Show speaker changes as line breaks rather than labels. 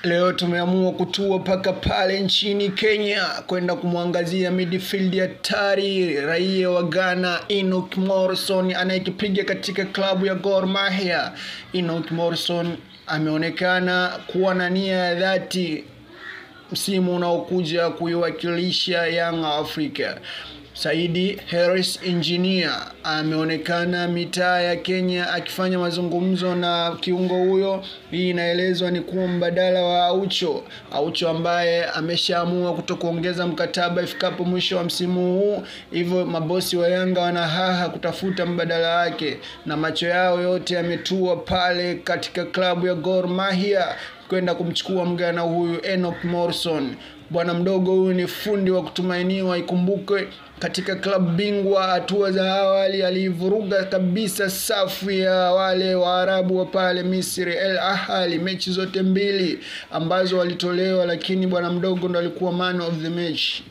Leo tumeamua kutua paka pale nchini Kenya kwenda kumwangazia midfield hatari raia wa Ghana Enoch Morrison anayekipiga katika klabu ya Gor Mahia. Enoch Morrison ameonekana kuwa na nia ya dhati msimu unaokuja kuiwakilisha Young Africa. Saidi Harris Engineer ameonekana mitaa ya Kenya akifanya mazungumzo na kiungo huyo. Hii inaelezwa ni kuwa mbadala wa Aucho ambaye ameshaamua kutokuongeza mkataba ifikapo mwisho wa msimu huu. Hivyo mabosi wa Yanga wanahaha kutafuta mbadala wake, na macho yao yote yametua pale katika klabu ya Gor Mahia kwenda kumchukua mgana huyu Enoch Morrison. Bwana mdogo huyu ni fundi wa kutumainiwa. Ikumbuke katika klabu bingwa hatua za awali alivuruga kabisa safu ya wale Waarabu wa pale Misri, Al Ahly, mechi zote mbili ambazo walitolewa, lakini bwana mdogo ndo alikuwa man of the match.